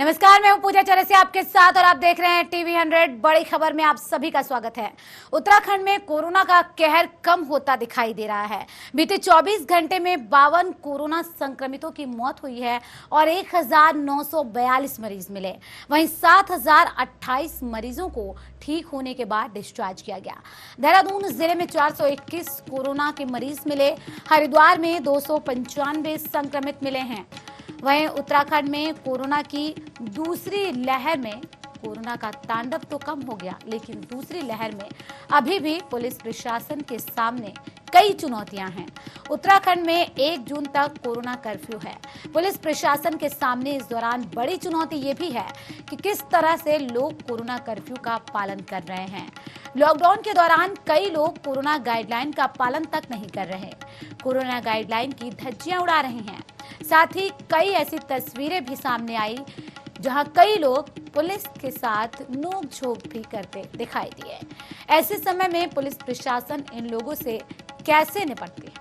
नमस्कार, मैं हूं पूजा चौरसिया आपके साथ और आप देख रहे हैं टीवी 100। बड़ी खबर में आप सभी का स्वागत है। उत्तराखंड में कोरोना का कहर कम होता दिखाई दे रहा है। बीते 24 घंटे में 52 कोरोना संक्रमितों की मौत हुई है और 1942 मरीज मिले। वहीं 7028 मरीजों को ठीक होने के बाद डिस्चार्ज किया गया। देहरादून जिले में 421 कोरोना के मरीज मिले। हरिद्वार में 295 संक्रमित मिले हैं। वहीं उत्तराखंड में कोरोना की दूसरी लहर में कोरोना का तांडव तो कम हो गया, लेकिन दूसरी लहर में अभी भी पुलिस प्रशासन के सामने कई चुनौतियां हैं। उत्तराखंड में 1 जून तक कोरोना कर्फ्यू है। पुलिस प्रशासन के सामने इस दौरान बड़ी चुनौती ये भी है कि किस तरह से लोग कोरोना कर्फ्यू का पालन कर रहे हैं। लॉकडाउन के दौरान कई लोग कोरोना गाइडलाइन का पालन तक नहीं कर रहे, कोरोना गाइडलाइन की धज्जियां उड़ा रहे हैं। साथ ही कई ऐसी तस्वीरें भी सामने आई जहां कई लोग पुलिस के साथ नोक-झोंक भी करते दिखाई दिए। ऐसे समय में पुलिस प्रशासन इन लोगों से कैसे निपटती है?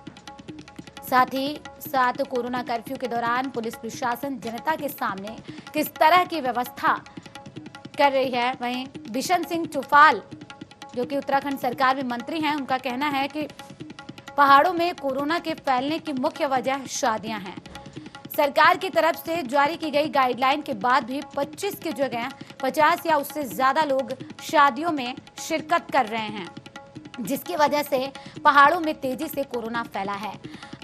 साथ ही साथ कोरोना कर्फ्यू के दौरान पुलिस प्रशासन जनता के सामने किस तरह की व्यवस्था कर रही है। वहीं बिशन सिंह चुफाल, जो कि उत्तराखंड सरकार में मंत्री हैं, उनका कहना है कि पहाड़ों में कोरोना के फैलने की मुख्य वजह शादियां हैं। सरकार की तरफ से जारी की गई गाइडलाइन के बाद भी 25 की जगह 50 या उससे ज्यादा लोग शादियों में शिरकत कर रहे हैं, जिसकी वजह से पहाड़ों में तेजी से कोरोना फैला है।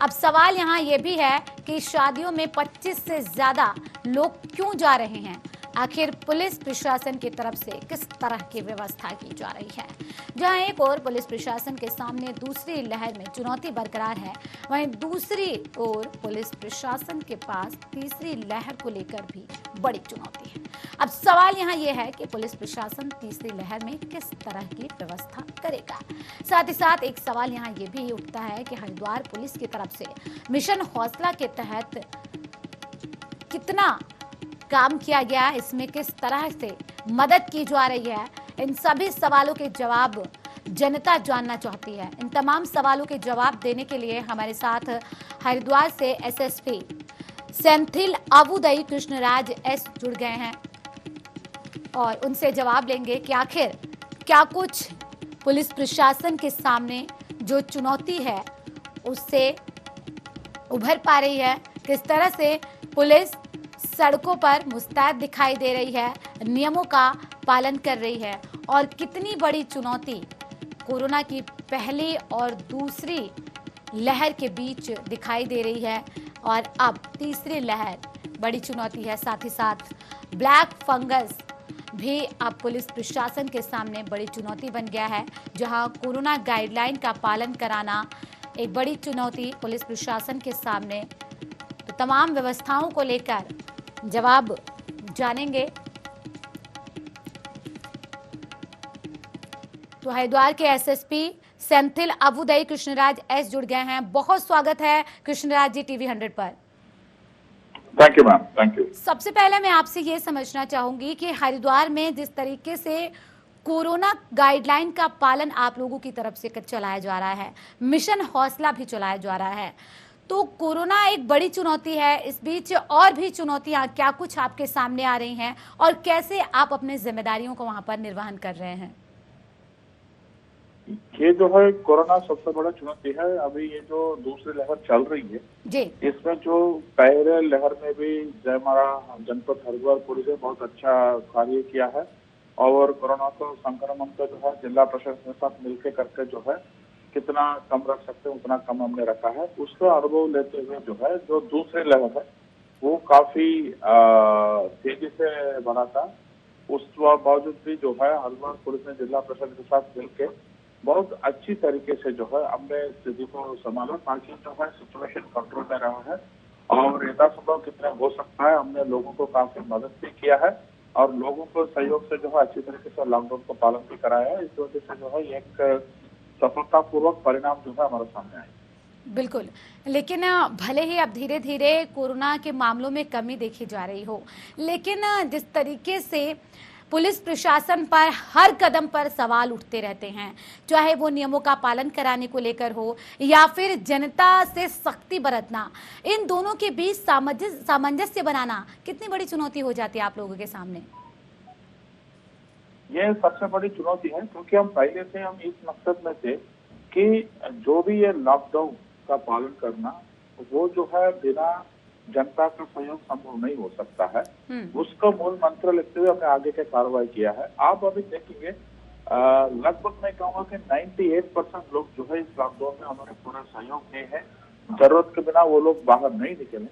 अब सवाल यहाँ ये भी है कि शादियों में 25 से ज्यादा लोग क्यों जा रहे हैं? आखिर पुलिस प्रशासन की तरफ से किस तरह की व्यवस्था की जा रही है? जहां एक और पुलिस प्रशासन के सामने दूसरी लहर में चुनौती बरकरार है, वहीं दूसरी ओर पुलिस प्रशासन के पास तीसरी लहर को लेकर भी बड़ी चुनौती है। अब सवाल यहाँ ये है कि पुलिस प्रशासन तीसरी लहर में किस तरह की व्यवस्था करेगा। साथ ही साथ एक सवाल यहाँ ये भी उठता है कि हरिद्वार पुलिस की तरफ से मिशन हौसला के तहत कितना काम किया गया, इसमें किस तरह से मदद की जा रही है, इन सभी सवालों के जवाब जनता जानना चाहती है। इन तमाम सवालों के जवाब देने के लिए हमारे साथ हरिद्वार से एसएसपी सेंथिल अबुदई कृष्णराज एस जुड़ गए हैं और उनसे जवाब लेंगे कि आखिर क्या कुछ पुलिस प्रशासन के सामने जो चुनौती है उससे उभर पा रही है, किस तरह से पुलिस सड़कों पर मुस्तैद दिखाई दे रही है, नियमों का पालन कर रही है, और कितनी बड़ी चुनौती कोरोना की पहली और दूसरी लहर के बीच दिखाई दे रही है और अब तीसरी लहर बड़ी चुनौती है। साथ ही साथ ब्लैक फंगस भी अब पुलिस प्रशासन के सामने बड़ी चुनौती बन गया है, जहां कोरोना गाइडलाइन का पालन कराना एक बड़ी चुनौती पुलिस प्रशासन के सामने। तो तमाम व्यवस्थाओं को लेकर जवाब जानेंगे। तो हरिद्वार के एसएसपी सेंथिल अबुदई कृष्णराज एस जुड़ गए हैं। बहुत स्वागत है कृष्णराज जी टीवी 100 पर। Thank you ma'am, thank you. सबसे पहले मैं आपसे ये समझना चाहूंगी कि हरिद्वार में जिस तरीके से कोरोना गाइडलाइन का पालन आप लोगों की तरफ से चलाया जा रहा है, मिशन हौसला भी चलाया जा रहा है, तो कोरोना एक बड़ी चुनौती है, इस बीच और भी चुनौतियां क्या कुछ आपके सामने आ रही हैं और कैसे आप अपने जिम्मेदारियों को वहां पर निर्वहन कर रहे हैं? ये जो है कोरोना सबसे बड़ा चुनौती है। अभी ये जो दूसरी लहर चल रही है जी, इसमें जो पहले लहर में भी हमारा जनपद हरिद्वार पुलिस ने बहुत अच्छा कार्य किया है और कोरोना को संक्रमण को जो है जिला प्रशासन के साथ मिलकर करके जो है कितना कम रख सकते हैं उतना कम हमने रखा है। उसका अनुभव लेते हुए जो है जो दूसरी लहर है वो काफी तेजी से बढ़ा था। उस बावजूद भी जो है हरिद्वार पुलिस ने जिला प्रशासन के साथ मिलकर बहुत अच्छी तरीके से जो है हमने स्थिति को संभाला, ताकि जो है सिचुएशन कंट्रोल में रहा है और यथासंभव कितना हो सकता है हमने लोगों को काफी मदद भी किया है और लोगों को सहयोग से जो है अच्छी तरीके से लॉकडाउन को पालन भी कराया है। इस वजह से जो है एक सफलतापूर्वक परिणाम जो है हमारे सामने आए। बिल्कुल, लेकिन भले ही अब धीरे धीरे कोरोना के मामलों में कमी देखी जा रही हो, लेकिन जिस तरीके से पुलिस प्रशासन पर हर कदम पर सवाल उठते रहते हैं, चाहे वो नियमों का पालन कराने को लेकर हो या फिर जनता से सख्ती बरतना। इन दोनों के बीच सामंजस्य बनाना कितनी बड़ी चुनौती हो जाती है आप लोगों के सामने? ये सबसे बड़ी चुनौती है, क्योंकि हम पहले से हम इस मकसद में थे कि जो भी ये लॉकडाउन का पालन करना, वो जो है बिना जनता का सहयोग संभव नहीं हो सकता है। उसका मूल मंत्र लिखते हुए हमने आगे के कार्रवाई किया है। आप अभी देखेंगे लगभग मैं कहूँगा कि 98% लोग जो है इस लॉकडाउन में हमारे पूरा सहयोग दिए हैं। जरूरत के बिना वो लोग बाहर नहीं निकले,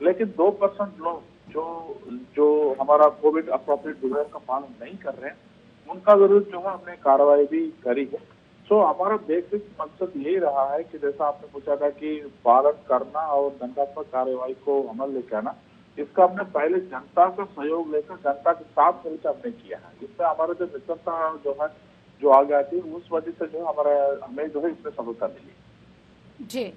लेकिन 2% लोग जो हमारा कोविड अप्रोप्रिएट बिहेवियर का पालन नहीं कर रहे हैं, उनका विरुद्ध जो है हमने कार्रवाई भी करी है। तो हमारा बेसिक मकसद यही रहा है कि जैसा आपने पूछा था कि पालन करना और दंडात्मक कार्रवाई को अमल लेकर आना, इसका हमने पहले जनता का सहयोग लेकर जनता के साथ मिलकर हमने किया है। इसमें हमारा जो मित्रता जो है जो आगे आती है, उस वजह से जो हमें जो है इसमें सफलता मिली जी।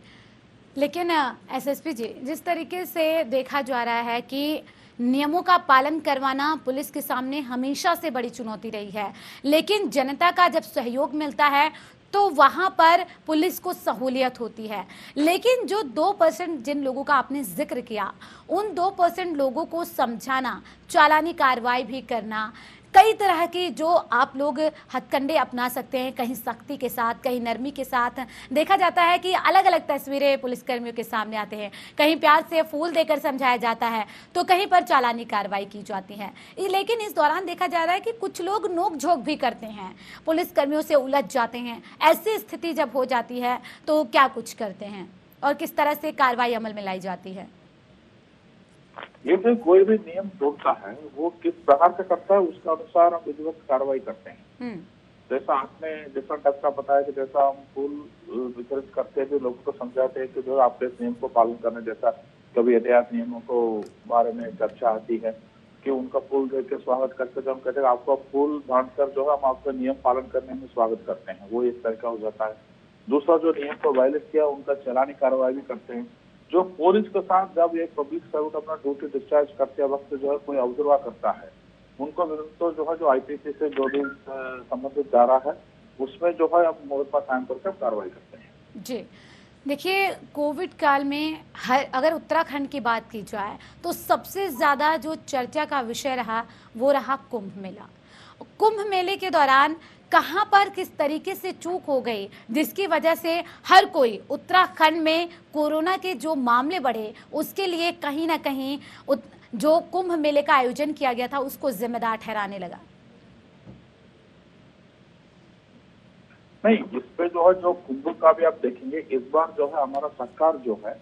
लेकिन एसएसपी जी, जिस तरीके से देखा जा रहा है कि नियमों का पालन करवाना पुलिस के सामने हमेशा से बड़ी चुनौती रही है, लेकिन जनता का जब सहयोग मिलता है तो वहां पर पुलिस को सहूलियत होती है। लेकिन जो 2% जिन लोगों का आपने जिक्र किया, उन 2% लोगों को समझाना, चालानी कार्रवाई भी करना, कई तरह की जो आप लोग हथकंडे अपना सकते हैं, कहीं सख्ती के साथ, कहीं नरमी के साथ। देखा जाता है कि अलग अलग तस्वीरें पुलिसकर्मियों के सामने आते हैं, कहीं प्यार से फूल देकर समझाया जाता है तो कहीं पर चालानी कार्रवाई की जाती है। लेकिन इस दौरान देखा जा रहा है कि कुछ लोग नोक झोंक भी करते हैं, पुलिसकर्मियों से उलझ जाते हैं। ऐसी स्थिति जब हो जाती है तो क्या कुछ करते हैं और किस तरह से कार्रवाई अमल में लाई जाती है? ये जो कोई भी नियम तोड़ता है, वो किस प्रकार से करता है उसके अनुसार हम विधिवत कार्रवाई करते हैं। जैसा आपने डिफरेंट टाइप का बताया कि जैसा हम फूल वितरित करते हैं, लोगों को समझाते हैं कि जो आपके इस नियम को पालन करने, जैसा कभी एहतियात नियमों को बारे में चर्चा आती है कि उनका फूल देकर स्वागत करते, जब हम कहते हैं आपका फूल बांटकर जो है हम आपका नियम पालन करने में स्वागत करते हैं, वो इस तरह का हो जाता है। दूसरा, जो नियम को वायलेट किया उनका चालानी कार्रवाई भी करते हैं। जो पुलिस के साथ जब एक पब्लिक सर्वेंट अपना ड्यूटी डिस्चार्ज करते वक्त जो है कोई अवजरवा करता है, उनको विरुद्ध तो जो है जो आईपीसी से जो भी संबंधित धारा है उसमें जो है हम मुकदमा कायम करके कार्रवाई करते हैं। जी देखिए, कोविड काल में अगर उत्तराखंड की बात की जाए तो सबसे ज्यादा जो चर्चा का विषय रहा वो रहा कुंभ मेला। कुंभ मेले के दौरान कहां पर किस तरीके से चूक हो गई, जिसकी वजह से हर कोई उत्तराखंड में कोरोना के जो मामले बढ़े उसके लिए कहीं ना कहीं जो कुंभ मेले का आयोजन किया गया था उसको जिम्मेदार ठहराने लगा। नहीं, इस पे जो है जो कुंभ का भी आप देखेंगे, इस बार जो है हमारा सरकार जो है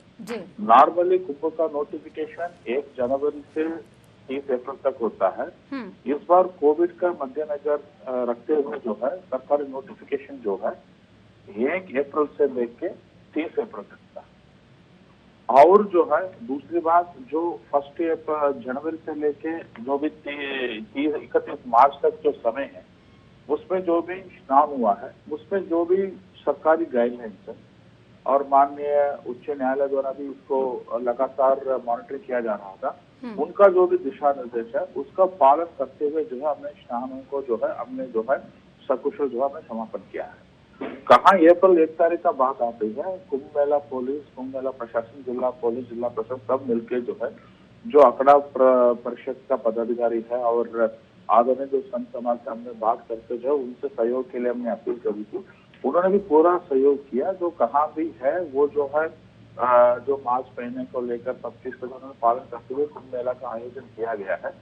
नॉर्मली कुंभ का नोटिफिकेशन 1 जनवरी से 30 अप्रैल तक होता है। इस बार कोविड का मद्देनजर रखते हुए जो है सरकारी नोटिफिकेशन जो है 1 अप्रैल से लेके 30 अप्रैल तक था। और जो है दूसरी बात, जो 1 जनवरी से लेके जो भी 31 मार्च तक जो समय है, उसमें जो भी स्नान हुआ है, उसमें जो भी सरकारी गाइडलाइंस है और माननीय उच्च न्यायालय द्वारा भी उसको लगातार मॉनिटर किया जा रहा था, उनका जो भी दिशा निर्देश है उसका पालन करते हुए जो है हमने स्नानों को जो है हमने जो है सकुशल जो है हमने समापन किया है। कहाँ अप्रैल 1 तारीख का बात आती है, कुंभ मेला पुलिस, कुंभ मेला प्रशासन, जिला पुलिस, जिला प्रशासन सब मिलकर जो है जो अखड़ा परिषद का पदाधिकारी है और आदरणीय जो संत समाज से हमने बात करते जो है उनसे सहयोग के लिए हमने अपील करी थी। उन्होंने भी पूरा सहयोग किया। जो कहाँ भी है वो जो है जो मास्क पहनने को लेकर 25 का उन्होंने पालन करते हुए कुंभ मेला का आयोजन किया गया है।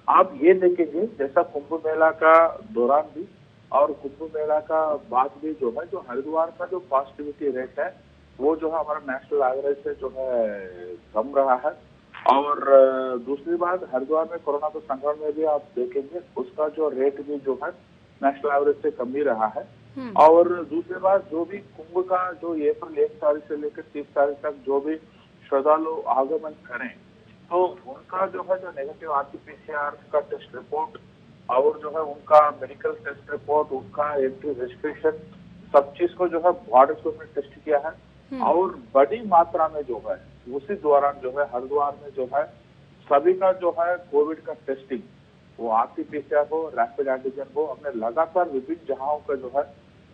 आप ये देखेंगे जैसा कुंभ मेला का दौरान भी और कुंभ मेला का बाद भी जो है जो हरिद्वार का जो पॉजिटिविटी रेट है वो जो है हमारा नेशनल एवरेज से जो है कम रहा है। और दूसरी बात, हरिद्वार में कोरोना के संक्रमण में भी आप देखेंगे उसका जो रेट भी जो है नेशनल एवरेज से कम ही रहा है। और दूसरी बात, जो भी कुंभ का जो अप्रैल 1 तारीख से लेकर 30 तारीख तक जो भी श्रद्धालु आगमन करें तो उनका जो है जो नेगेटिव आरटीपीसीआर का टेस्ट रिपोर्ट और जो है उनका मेडिकल टेस्ट रिपोर्ट, उनका एंट्री रजिस्ट्रेशन, सब चीज को जो है बॉर्डर को टेस्ट किया है। और बड़ी मात्रा में जो है उसी दौरान जो है हरिद्वार में जो है सभी का जो है कोविड का टेस्टिंग वो आरटी-पीसीआर हो, रैपिड एंटीजन हो, हमने लगातार विभिन्न जगहों पे जो है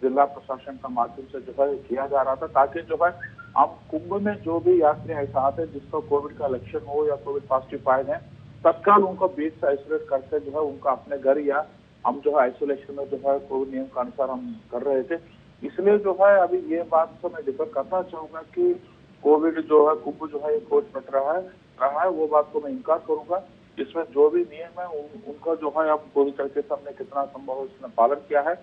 जिला प्रशासन का माध्यम से जो है किया जा रहा था, ताकि जो है हम कुंभ में जो भी यात्री ऐसा आते हैं जिसको कोविड का लक्षण हो या कोविड पॉजिटिव पाए जाए, तत्काल उनको बीच से आइसोलेट करके जो है उनका अपने घर या हम जो है आइसोलेशन में जो है कोविड नियम के अनुसार हम कर रहे थे। इसलिए जो है अभी ये बात तो मैं डिफर करना चाहूंगा कि कोविड जो है कुंभ जो है कोच पट रहा है वो बात को मैं इनकार करूंगा। इसमें जो भी नियम है उनका जो है अब पूरी तरीके से हमने कितना संभव उसने पालन किया है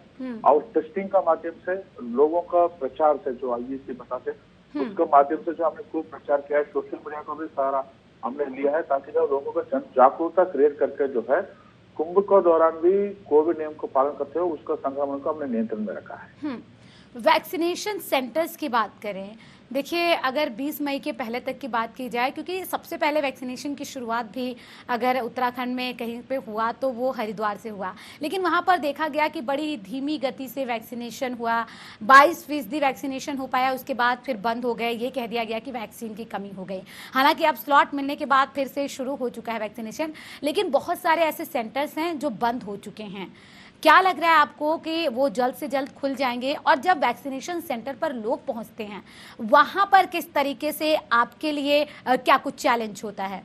और टेस्टिंग का माध्यम से लोगों का प्रचार से जो आईईसी बताते उसके माध्यम से जो हमने खूब प्रचार किया है, सोशल मीडिया को भी सारा हमने लिया है, ताकि जो लोगों को जन जागरूकता क्रिएट करके जो है कुंभ के दौरान भी कोविड नियम को पालन करते हुए उसका संक्रमण को हमने नियंत्रण में रखा है। वैक्सीनेशन सेंटर्स की बात करें, देखिए अगर 20 मई के पहले तक की बात की जाए, क्योंकि सबसे पहले वैक्सीनेशन की शुरुआत भी अगर उत्तराखंड में कहीं पे हुआ तो वो हरिद्वार से हुआ, लेकिन वहाँ पर देखा गया कि बड़ी धीमी गति से वैक्सीनेशन हुआ, 22% वैक्सीनेशन हो पाया, उसके बाद फिर बंद हो गए, ये कह दिया गया कि वैक्सीन की कमी हो गई। हालांकि अब स्लॉट मिलने के बाद फिर से शुरू हो चुका है वैक्सीनेशन, लेकिन बहुत सारे ऐसे सेंटर्स हैं जो बंद हो चुके हैं। क्या लग रहा है आपको कि वो जल्द से जल्द खुल जाएंगे? और जब वैक्सीनेशन सेंटर पर लोग पहुंचते हैं वहां पर किस तरीके से आपके लिए क्या कुछ चैलेंज होता है?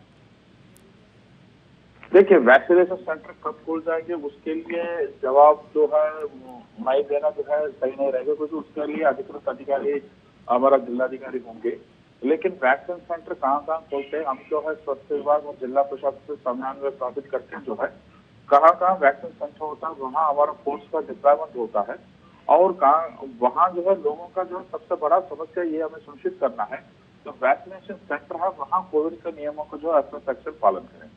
देखिए, वैक्सीनेशन सेंटर कब खुल जाएंगे उसके लिए जवाब जो है मैं देना जो है सही नहीं रहेगा, क्योंकि उसके लिए अधिकृत अधिकारी हमारा जिलाधिकारी होंगे। लेकिन वैक्सीन सेंटर कहाँ कहाँ खोलते हैं, हम जो है स्वास्थ्य विभाग और जिला प्रशासन से समन्वय स्थापित करके जो है कहाँ कहाँ वैक्सीन सेंटर होता है वहाँ हमारा फोर्स का डिप्लॉयमेंट होता है, और कहाँ वहाँ जो है लोगों का जो सबसे बड़ा समस्या ये हमें सुनिश्चित करना है तो वैक्सीनेशन सेंटर है वहाँ कोविड के नियमों को जो है पालन करें।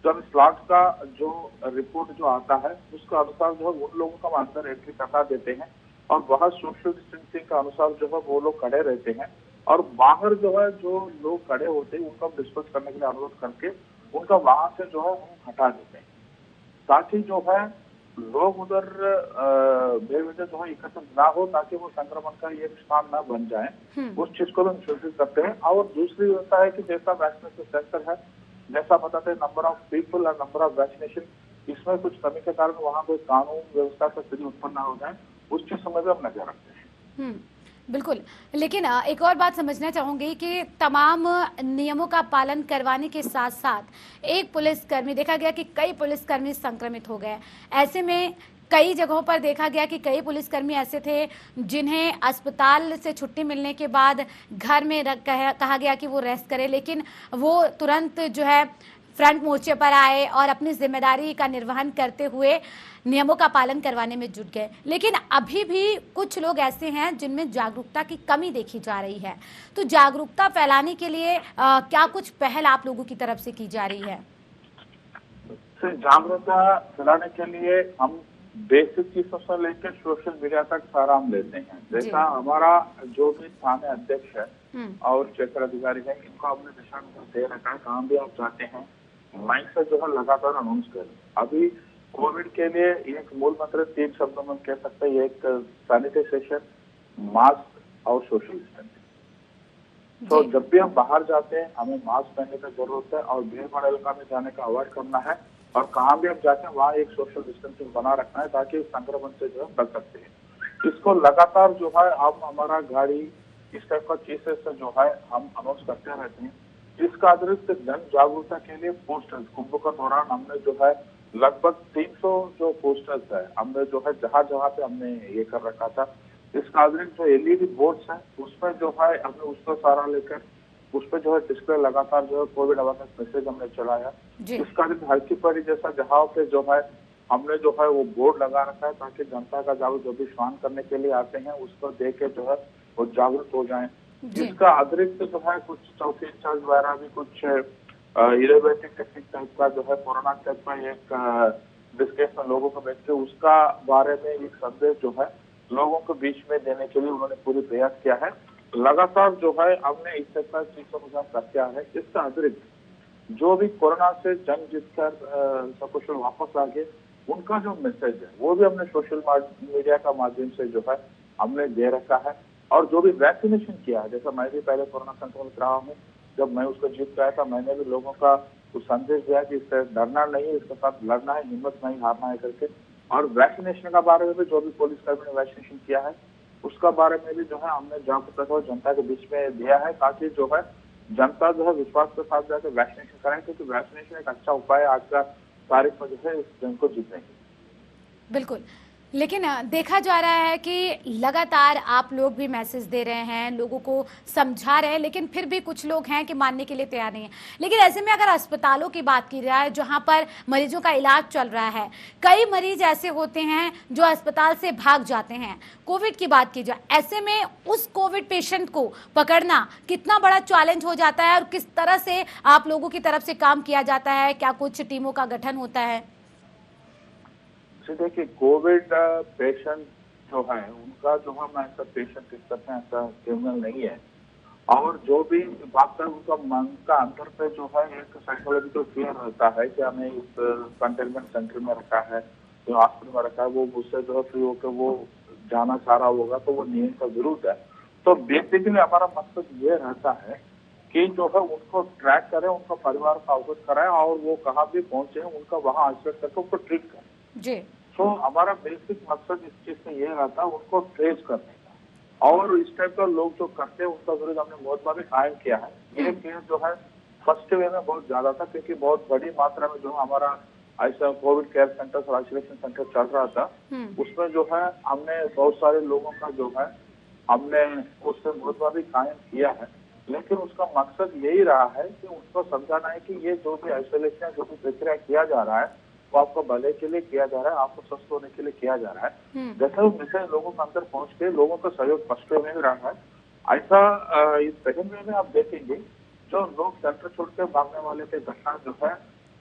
तो हम स्लॉट का जो रिपोर्ट जो आता है उसके अनुसार जो है उन लोगों का हम अंदर एंट्री करा देते हैं और वहाँ सोशल डिस्टेंसिंग का अनुसार जो है वो लोग खड़े रहते हैं, और बाहर जो है जो लोग खड़े होते हैं उनको हम डिस्पर्स करने के लिए अनुरोध करके उनका वहां से जो है हम हटा देते हैं, ताकि जो है लोग उधर बेवजह जो है एकत्रित ना हो, ताकि वो संक्रमण का एक स्थान ना बन जाए। उस चीज को भी हम सुनिश्चित करते हैं। और दूसरी व्यवस्था है कि जैसा वैक्सीनेशन सेंटर है, जैसा बताते हैं नंबर ऑफ पीपल और नंबर ऑफ वैक्सीनेशन, इसमें कुछ कमी के कारण वहाँ कोई कानून व्यवस्था का स्थिति उत्पन्न ना हो जाए, उस चीज समय भी हम नजर रखते हैं। बिल्कुल, लेकिन एक और बात समझना चाहूंगी कि तमाम नियमों का पालन करवाने के साथ साथ एक पुलिसकर्मी, देखा गया कि कई पुलिसकर्मी संक्रमित हो गए। ऐसे में कई जगहों पर देखा गया कि कई पुलिसकर्मी ऐसे थे जिन्हें अस्पताल से छुट्टी मिलने के बाद घर में कहा गया कि वो रेस्ट करें, लेकिन वो तुरंत जो है फ्रंट मोर्चे पर आए और अपनी जिम्मेदारी का निर्वहन करते हुए नियमों का पालन करवाने में जुट गए। लेकिन अभी भी कुछ लोग ऐसे हैं जिनमें जागरूकता की कमी देखी जा रही है, तो जागरूकता फैलाने के लिए क्या कुछ पहल आप लोगों की तरफ से की जा रही है? जागरूकता फैलाने के लिए हम बेसिक चीजों से लेकर सोशल मीडिया तक सारा हम लेते हैं। जैसा हमारा जो भी थाने अध्यक्ष है और क्षेत्र अधिकारी है, इनको हमने दिशा निर्देश दे रखा है, कहाँ भी आप जाते हैं माइक से जो है लगातार अनाउंस करें। अभी कोविड के लिए एक मूल मंत्र 3 शब्दों में कह सकते हैं, एक सैनिटाइजेशन, मास्क और सोशल डिस्टेंसिंग। तो जब भी हम बाहर जाते हैं हमें मास्क पहनने की जरूरत है और भीड़ भाड़ इलाका में जाने का अवॉइड करना है, और कहाँ भी हम जाते हैं वहाँ एक सोशल डिस्टेंसिंग बना रखना है, ताकि संक्रमण से जो है बच सकते हैं। इसको लगातार जो है हम हमारा गाड़ी इस टाइप का चीजें से जो है हम अनाउंस करते रहते हैं। इसका अतिरिक्त जन जागरूकता के लिए पोस्टर्स कुंभ के दौरान हमने जो है लगभग 300 जो पोस्टर्स है हमने जो है जहाँ जहाँ पे हमने ये कर रखा था। इसका अतिरिक्त जो एलईडी बोर्ड्स है उसमें जो है हमने उसका सारा लेकर उस पर जो है डिस्प्ले लगातार जो है कोविड अवेयरनेस मैसेज हमने चलाया। इसका अतिरिक्त हल्की पड़ी जैसा जहाँ पे जो है हमने जो है वो बोर्ड लगा रखा है, ताकि जनता का जागरूक जो भी स्नान करने के लिए आते हैं उसको देख के जो है वो जागरूक हो जाए। इसका अतिरिक्त जो है कुछ चौकी इंचार्ज वगैरह भी कुछ इनोवेटिव टेक्निक टाइप का जो है कोरोना टाइप का एक डिस्कशन लोगों को बैठ के उसका बारे में एक संदेश जो है लोगों के बीच में देने के लिए उन्होंने पूरी प्रयास किया है। लगातार जो है हमने इस तरह की चीजों को किया है। इसका अतिरिक्त जो भी कोरोना से जंग जीतकर सकुशल वापस आ गए उनका जो मैसेज है वो भी हमने सोशल मीडिया का माध्यम से जो है हमने दे रखा है। और जो भी वैक्सीनेशन किया है, जैसा मैं भी पहले कोरोना संक्रमित रहा हूँ, जब मैं उसको जीत पाया था मैंने भी लोगों का कुछ संदेश दिया कि इससे डरना नहीं है, इसके साथ लड़ना है, हिम्मत नहीं हारना है करके। और वैक्सीनेशन का बारे में भी जो भी पुलिसकर्मी ने वैक्सीनेशन किया है उसका बारे में भी जो है हमने जागरूकता जनता के बीच में दिया है, ताकि जो है जनता जो है विश्वास के साथ जाकर वैक्सीनेशन करें, क्योंकि वैक्सीनेशन एक अच्छा उपाय है आज का तारीख में जो है इस जंग को जीतने की। बिल्कुल, लेकिन देखा जा रहा है कि लगातार आप लोग भी मैसेज दे रहे हैं, लोगों को समझा रहे हैं, लेकिन फिर भी कुछ लोग हैं कि मानने के लिए तैयार नहीं है। लेकिन ऐसे में अगर अस्पतालों की बात की जाए जहां पर मरीजों का इलाज चल रहा है, कई मरीज ऐसे होते हैं जो अस्पताल से भाग जाते हैं। कोविड की बात की जाए, ऐसे में उस कोविड पेशेंट को पकड़ना कितना बड़ा चैलेंज हो जाता है और किस तरह से आप लोगों की तरफ से काम किया जाता है? क्या कुछ टीमों का गठन होता है? देखिए, कोविड पेशेंट जो है उनका जो हम ऐसा पेशेंट किस तरह ऐसा क्रिमिनल नहीं है, और जो भी बात है उनका मन का अंदर पे जो है एक साइकोलॉजिकल फियर रहता है कि हमें इस कंटेनमेंट सेंटर में रखा है, जो हॉस्पिटल में रखा है, वो मुझसे जो है फ्री होकर वो जाना चाह रहा होगा तो वो नियम का जरूरत है। तो बेसिकली हमारा मकसद ये रहता है कि जो है उनको ट्रैक करें, उनका परिवार का अवगत कराएं और वो कहाँ भी पहुंचे उनका वहाँ आइसोलेट करके उनको ट्रीट करें जी। तो हमारा बेसिक मकसद इस चीज में ये रहता है उनको ट्रेस करने का। और इस टाइप का लोग जो करते हैं उनका विरुद्ध हमने बहुत भी कायम किया है। ये केस जो है फर्स्ट वे में बहुत ज्यादा था, क्योंकि बहुत बड़ी मात्रा में जो हमारा ऐसा कोविड केयर सेंटर और आइसोलेशन सेंटर चल रहा था, उसमें जो है हमने बहुत सारे लोगों का जो है हमने उससे बहुत भी कायम किया है। लेकिन उसका मकसद यही रहा है कि उनको समझाना है कि ये जो भी आइसोलेशन जो भी प्रक्रिया किया जा रहा है वो आपको भले के लिए किया जा रहा है, आपको स्वस्थ होने के लिए किया जा रहा है। जैसे वो मैसेज लोगों के अंदर पहुंच के लोगों का सहयोग फर्स्ट वे में रहा है, ऐसा इस सेकंड वे में आप देखेंगे जो लोग सेंटर छोड़ के भागने वाले के घटना जो है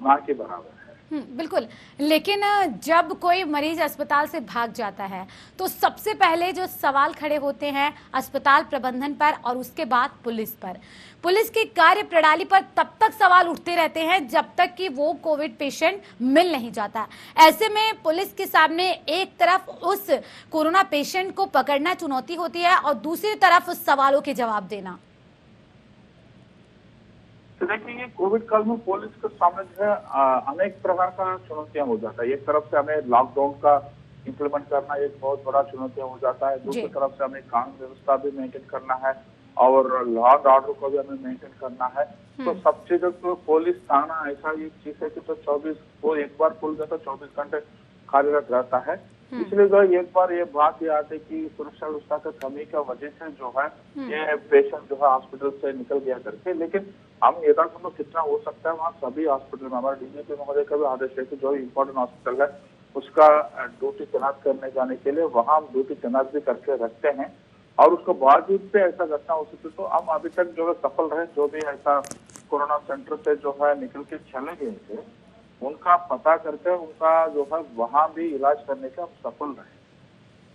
ना के बराबर है। बिल्कुल, लेकिन जब कोई मरीज अस्पताल से भाग जाता है तो सबसे पहले जो सवाल खड़े होते हैं अस्पताल प्रबंधन पर और उसके बाद पुलिस पर। पुलिस की कार्य प्रणाली पर तब तक सवाल उठते रहते हैं जब तक कि वो कोविड पेशेंट मिल नहीं जाता। ऐसे में पुलिस के सामने एक तरफ उस कोरोना पेशेंट को पकड़ना चुनौती होती है और दूसरी तरफ उस सवालों के जवाब देना। तो देखिए, ये कोविड काल में पुलिस के सामने जो है अनेक प्रकार का चुनौतियां हो जाता है। एक तरफ से हमें लॉकडाउन का इम्प्लीमेंट करना एक बहुत बड़ा चुनौतियां हो जाता है, दूसरी तरफ से हमें कानून व्यवस्था भी मेंटेन करना है और लॉ एंड ऑर्डर को भी हमें मेंटेन करना है। तो सब चीजों को पुलिस थाना ऐसा एक चीज है कि तो 24 वो एक बार खुल गया तो 24 घंटे कार्यरत रहता है। इसलिए जो एक बार ये बात याद है कि सुरक्षा व्यवस्था की कमी की वजह से जो है ये पेशेंट जो है हॉस्पिटल से निकल गया करके, लेकिन हम यथासंभव कितना हो सकता है वहाँ सभी हॉस्पिटल में हमारे डीजीपी महोदय का भी आदेश है कि जो इम्पोर्टेंट हॉस्पिटल है उसका ड्यूटी तैनात करने जाने के लिए वहाँ हम ड्यूटी तैनात भी करके रखते हैं। और उसके बावजूद से ऐसा घटना हो सकती तो हम अभी तक जो है सफल रहे, जो भी ऐसा कोरोना सेंटर से जो है निकल के चले गए थे उनका पता करके उनका जो है वहाँ भी इलाज करने का हम सफल रहे।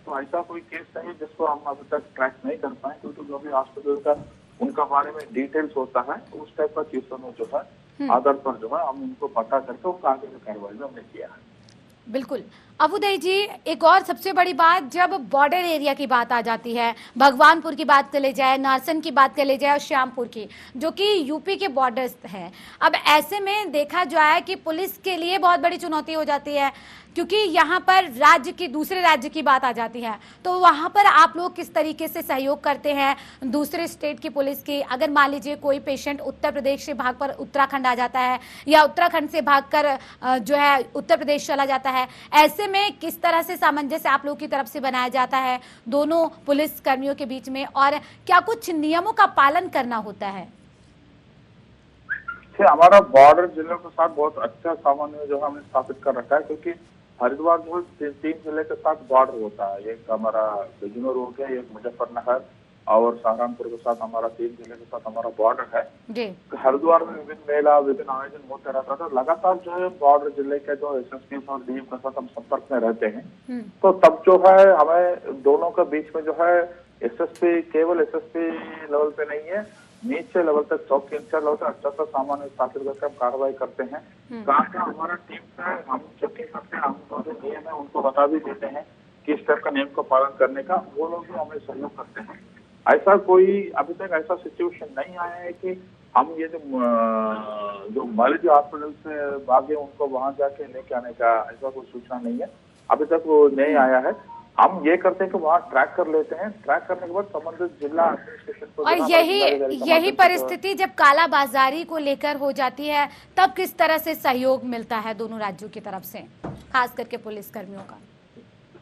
तो ऐसा कोई केस नहीं जिसको हम अभी तक ट्रैक नहीं कर पाए, क्योंकि जो भी हॉस्पिटल का उनका बारे में डिटेल्स होता है उस टाइप का चीजों में जो है आधार पर जो है हम उनको पता करके उनका आगे की कार्रवाई में हमने किया है। बिल्कुल अबुदई जी, एक और सबसे बड़ी बात जब बॉर्डर एरिया की बात आ जाती है, भगवानपुर की बात कर ले जाए, नारसन की बात कर ले जाए और श्यामपुर की, जो कि यूपी के बॉर्डर्स है। अब ऐसे में देखा जाए कि पुलिस के लिए बहुत बड़ी चुनौती हो जाती है, क्योंकि यहाँ पर राज्य की दूसरे राज्य की बात आ जाती है। तो वहाँ पर आप लोग किस तरीके से सहयोग करते हैं दूसरे स्टेट की पुलिस की? अगर मान लीजिए कोई पेशेंट उत्तर प्रदेश से भागकर उत्तराखंड आ जाता है या उत्तराखंड से भागकर जो है उत्तर प्रदेश चला जाता है, ऐसे में किस तरह से सामंजस्य आप लोगों की तरफ से बनाया जाता है दोनों पुलिस कर्मियों के बीच में, और क्या कुछ नियमों का पालन करना होता है? हमारा बॉर्डर जिलों के साथ बहुत अच्छा सामन्वय जो हमने स्थापित कर रखा है, क्योंकि हरिद्वार जो है 3 जिले के साथ बॉर्डर होता है। एक हमारा बिजनौर हो गया, एक मुजफ्फरनगर और सहारनपुर के साथ हमारा 3 जिले के साथ हमारा बॉर्डर है। हरिद्वार में विभिन्न मेला विभिन्न आयोजन होते रहता था। लगातार जो है बॉर्डर जिले के जो एसएसपी और डीएम के साथ हम संपर्क में रहते हैं। तो तब जो है हमें दोनों के बीच में जो है एसएसपी केवल एसएसपी लेवल पे नहीं है, नीचे लेवल तक चौकी इंचार्ज लेवल तक अच्छा सा सामान्य स्थापित करके हम कार्रवाई करते हैं। कहाँ का हमारा टीम का हम चेकिंग करते हैं, हम जो नियम है उनको बता भी देते हैं कि इस टाइप का नियम का पालन करने का, वो लोग भी हमें सहयोग करते हैं। ऐसा कोई अभी तक ऐसा सिचुएशन नहीं आया है कि हम ये जो मरीज हॉस्पिटल से भागे उनको वहां जाके लेके आने का ऐसा कोई सूचना नहीं है, अभी तक वो नहीं आया है। हम ये करते हैं कि वहाँ ट्रैक कर लेते हैं, ट्रैक करने के बाद संबंधित जिला एडमिनिस्ट्रेशन को और यही परिस्थिति जब कालाबाजारी को लेकर हो जाती है, तब किस तरह से सहयोग मिलता है दोनों राज्यों की तरफ से, खास करके पुलिस कर्मियों का?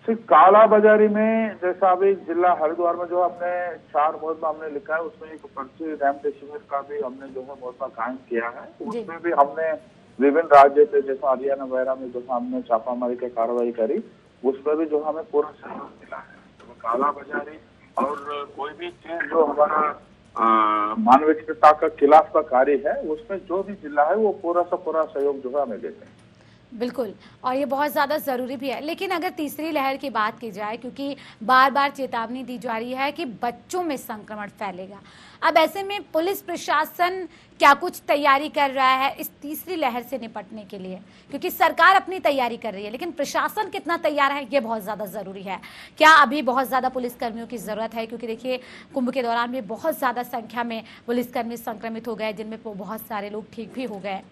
सिर्फ कालाबाजारी में, जैसा अभी जिला हरिद्वार में जो हमने 4 मुकदमा हमने लिखा है, उसमें एक पर्ची रेमडेसिविर का भी हमने जो है मुकदमा कायम किया है। उसमें भी हमने विभिन्न राज्य से, जैसा हरियाणा वगैरह में जो हमने छापामारी की कार्रवाई करी, उसमें भी जो हमें पूरा सहयोग मिला है। तो कालाबाजारी और कोई भी चीज जो हमारा मानविकता का खिलाफ का कार्य है, उसमें जो भी जिला है वो पूरा सा पूरा सहयोग जो है हमें देते हैं। बिल्कुल, और ये बहुत ज़्यादा ज़रूरी भी है। लेकिन अगर तीसरी लहर की बात की जाए, क्योंकि बार बार चेतावनी दी जा रही है कि बच्चों में संक्रमण फैलेगा, अब ऐसे में पुलिस प्रशासन क्या कुछ तैयारी कर रहा है इस तीसरी लहर से निपटने के लिए? क्योंकि सरकार अपनी तैयारी कर रही है, लेकिन प्रशासन कितना तैयार है ये बहुत ज़्यादा ज़रूरी है। क्या अभी बहुत ज़्यादा पुलिसकर्मियों की ज़रूरत है? क्योंकि देखिए, कुंभ के दौरान भी बहुत ज़्यादा संख्या में पुलिसकर्मी संक्रमित हो गए, जिनमें बहुत सारे लोग ठीक भी हो गए।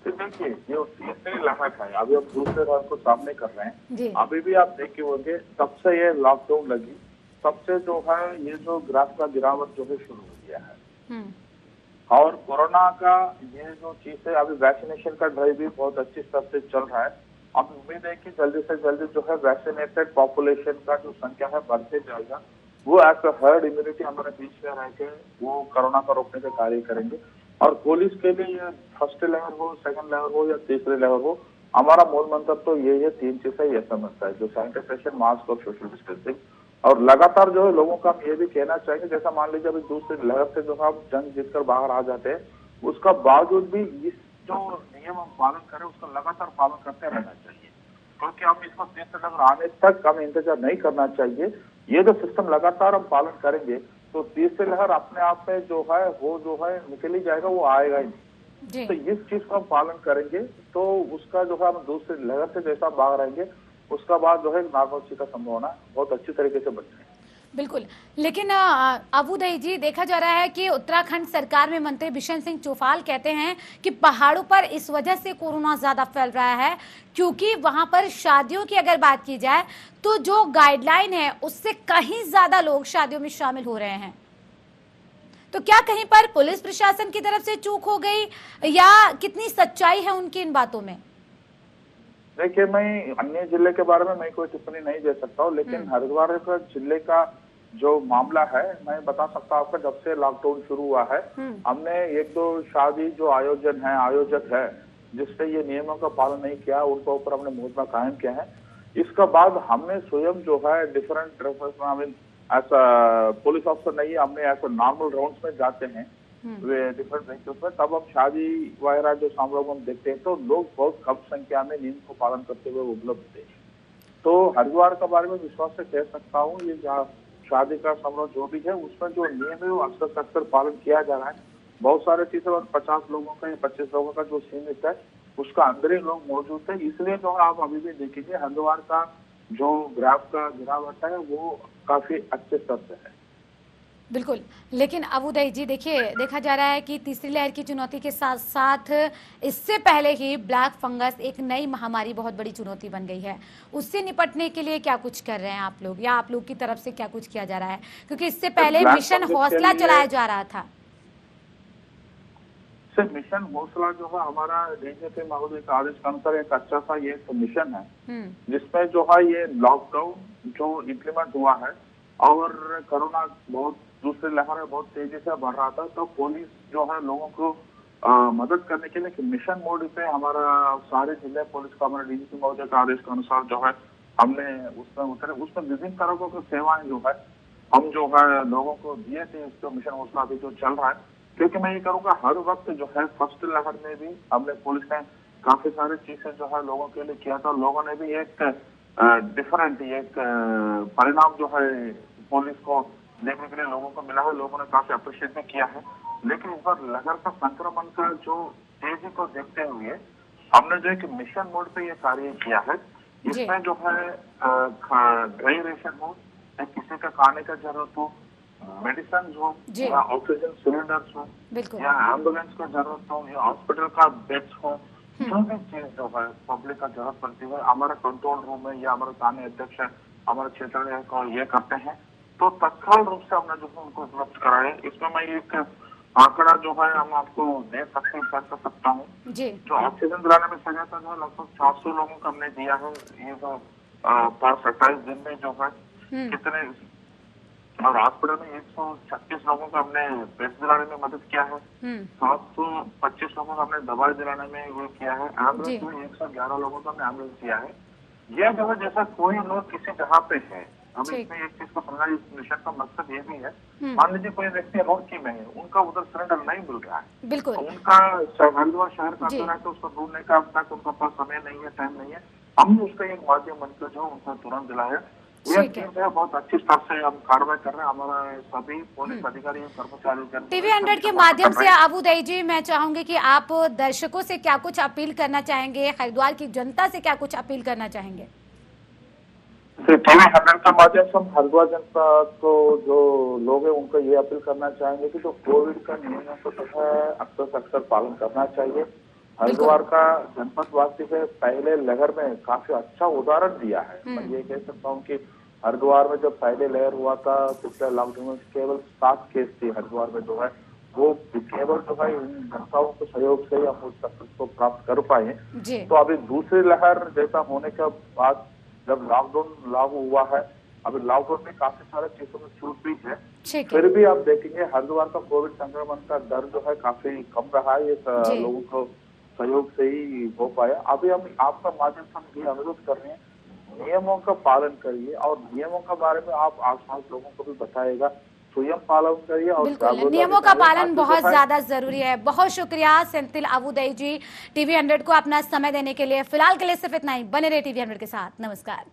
देखिए, ये तीसरी लहर है, अभी हम दूसरे लहर को सामने कर रहे हैं। अभी भी आप देखे होंगे, तब से ये लॉकडाउन लगी, तब से जो है ये जो ग्राफ का गिरावट जो है शुरू हो गया है। और कोरोना का ये जो चीज है, अभी वैक्सीनेशन का ड्राइव भी बहुत अच्छी स्तर से चल रहा है। अब उम्मीद है कि जल्दी से जल्दी जो है वैक्सीनेटेड पॉपुलेशन का जो संख्या है बढ़ते जाएगा। वो एज अ हर्ड इम्यूनिटी हमारे बीच में रह के वो कोरोना को रोकने का कार्य करेंगे। और पुलिस के लिए ये फर्स्ट लहर हो, सेकंड लहर हो या तीसरी लहर हो, हमारा मूल मंत्र तो ये 3 चीजें ये समझता है, जो सैनिटाइजेशन, मास्क और सोशल डिस्टेंसिंग। और लगातार जो है लोगों का हम ये भी कहना चाहेंगे, जैसा मान लीजिए अभी दूसरी लहर से जो हम जंग जीतकर बाहर आ जाते हैं, उसका बावजूद भी इस जो नियम हम पालन करें उसका लगातार पालन करते रहना चाहिए, क्योंकि हम इसको तीसरी लहर आने तक हमें इंतजार नहीं करना चाहिए। ये जो सिस्टम लगातार हम पालन करेंगे तो तीसरी लहर अपने आप में जो है वो जो है निकल ही जाएगा, वो आएगा ही नहीं। तो इस चीज का हम पालन करेंगे तो उसका जो है हम दूसरी लहर से जैसा बाहर रहेंगे, उसका बाद जो है नॉर्मल का संभावना बहुत अच्छी तरीके से बच जाएगी। बिल्कुल, लेकिन अबुदई जी, देखा जा रहा है कि उत्तराखंड सरकार में मंत्री बिशन सिंह चौफाल कहते हैं कि पहाड़ों पर इस वजह से कोरोना ज्यादा फैल रहा है क्योंकि वहां पर शादियों की अगर बात की जाए तो जो गाइडलाइन है उससे कहीं ज्यादा लोग शादियों में शामिल हो रहे हैं। तो क्या कहीं पर पुलिस प्रशासन की तरफ से चूक हो गई या कितनी सच्चाई है उनकी इन बातों में? देखिए, मैं अन्य जिले के बारे में मैं कोई टिप्पणी नहीं दे सकता हूँ, लेकिन हरिद्वार का जिले का जो मामला है मैं बता सकता हूँ आपका। जब से लॉकडाउन शुरू हुआ है, हमने 1-2 शादी जो आयोजक है जिससे ये नियमों का पालन नहीं किया, उनके ऊपर हमने मुकदमा कायम किया है। इसका बाद हमने स्वयं जो है डिफरेंट ड्रेसेस में ऐसा पुलिस ऑफिसर नहीं, हमने ऐसा नॉर्मल राउंड्स में जाते हैं वे डिफरेंट व्हीकल्स में, तब हम शादी वगैरह जो समारोह हम देखते हैं तो लोग बहुत कम संख्या में नियम को पालन करते हुए उपलब्ध थे। तो हरिद्वार के बारे में विश्वास से कह सकता हूँ, ये जहाँ शादी का समारोह जो भी है उसमें जो नियम है वो अक्सर पालन किया जा रहा है। बहुत सारे चीजें, 50 लोगों का या 25 लोगों का जो सीमित है उसका अंदर ही लोग मौजूद थे, इसलिए जो आप अभी भी देखेंगे हरिद्वार का जो ग्राफ का गिरावट है वो काफी अच्छे स्तर से है। बिल्कुल, लेकिन अबुदई जी, देखिए, देखा जा रहा है कि तीसरी लहर की चुनौती के साथ साथ इससे पहले ही ब्लैक फंगस एक नई महामारी बहुत बड़ी चुनौती बन गई है। उससे निपटने के लिए क्या कुछ कर रहे हैं आप लोग, या आप लोग की तरफ से क्या कुछ किया जा रहा है? क्योंकि इससे पहले मिशन हौसला चलाया जा रहा था। मिशन हौसला जो है हमारा डीजीपी महोदय के आदेश के अनुसार एक अच्छा सा ये मिशन है जिसमें जो है ये लॉकडाउन जो इम्प्लीमेंट हुआ है और कोरोना बहुत दूसरी लहर में बहुत तेजी से बढ़ रहा था, तो पुलिस जो है लोगों को मदद करने के लिए मिशन मोड पे हमारा सारे जिले पुलिस का हमारे डीजीपी महोदय के आदेश के अनुसार जो है हमने उसमें उतरे, उसमें विभिन्न तरह की सेवाएं जो है हम जो है लोगों को दिए थे। इसको मिशन हौसला अभी जो चल रहा है, क्योंकि मैं ये करूँगा हर वक्त जो है फर्स्ट लहर में भी हमने पुलिस ने काफी सारी चीजें जो है लोगों के लिए किया था। लोगों ने भी एक डिफरेंट एक परिणाम जो है पुलिस को देखने के लिए लोगों को मिला है, लोगों ने काफी अप्रिशिएट भी किया है। लेकिन इस बार लहर का संक्रमण का जो तेजी को देखते हुए हमने जो एक मिशन मोड पे ये कार्य किया है। इसमें जो है ड्राई रेशन हो या किसी का खाने का जरूरत हो मेडिसिन हो जी। या ऑक्सीजन सिलेंडर्स हो बिल्कुल। या एम्बुलेंस की जरूरत हो या हॉस्पिटल का बेड्स हो, जो भी चीज जो है पब्लिक का जरूरत पड़ती है, हमारे कंट्रोल रूम में या हमारे स्थानीय अध्यक्ष हमारे क्षेत्र में को ये करते हैं, तो तत्काल रूप से हमने जो है उनको उपलब्ध कराए। इसमें मैं एक आंकड़ा जो है हम आपको दे सकता हूँ। जी। जो ऑक्सीजन दिलाने में सहायता जो है लगभग 400 लोगों को हमने दिया है। ये जो पाँच 27 दिन में जो है कितने, और हॉस्पिटल में 136 लोगों को हमने बेड दिलाने में मदद किया है। 725 लोगों को हमने दवाई दिलाने में ये किया है। एम्बुलेंस में 111 लोगों को हमने एम्बुलेंस किया है। यह जो है जैसा कोई लोग किसी जगह पे है, हमें इसमें एक चीज को समझना, इस मिशन का मकसद ये भी है, मान लीजिए कोई व्यक्ति रोड में है, उनका उधर सिलेंडर नहीं मिल रहा है, बिल्कुल। तो उनका हरिद्वार शहर का अंदर है तो उसको ढूंढने का अब तक उनका पास समय नहीं है, टाइम नहीं है। हमने उसका एक माध्यम बनकर जो उनको तुरंत दिलाया। ये चीज है बहुत अच्छी स्तर से हम कार्रवाई कर रहे हैं। हमारा सभी पुलिस अधिकारी कर्मचारी टीवी 100 के माध्यम से अबुदई जी, मैं चाहूंगी कि आप दर्शकों से क्या कुछ अपील करना चाहेंगे, हरिद्वार की जनता से क्या कुछ अपील करना चाहेंगे? टीवी 100 के माध्यम से हम हरिद्वार जनता को, जो लोग हैं उनको ये अपील करना चाहेंगे कि जो कोविड का नियमों को जो है अक्सर से अक्सर पालन करना चाहिए। हरिद्वार का जनपद वासी है पहले लहर में काफी अच्छा उदाहरण दिया है। मैं ये कह सकता हूँ कि हरिद्वार में जब पहले लहर हुआ था पिछले लॉकडाउन में केवल 7 केस थी हरिद्वार में, जो है वो केवल जो है इन जनताओं के सहयोग से हम उस सक्सेस को प्राप्त कर पाए। तो अभी दूसरी लहर जैसा होने के बाद जब लॉकडाउन लागू हुआ है, अभी लॉकडाउन में काफी सारे चीजों में छूट भी है, फिर भी आप देखेंगे हरिद्वार का कोविड संक्रमण का दर जो है काफी कम रहा है। ये लोगों को सहयोग से ही हो पाया। अभी हम आपका माध्यम से हम ये अनुरोध कर रहे हैं, नियमों का पालन करिए और नियमों के बारे में आप आसपास लोगों को भी बताइएगा, स्वयं पालन करिए और बिल्कुल, नियमों का पालन बहुत ज्यादा जरूरी है। बहुत शुक्रिया सेंथिल अबुदई जी, टीवी 100 को अपना समय देने के लिए। फिलहाल के लिए सिर्फ इतना ही। बने रहे टीवी 100 के साथ। नमस्कार।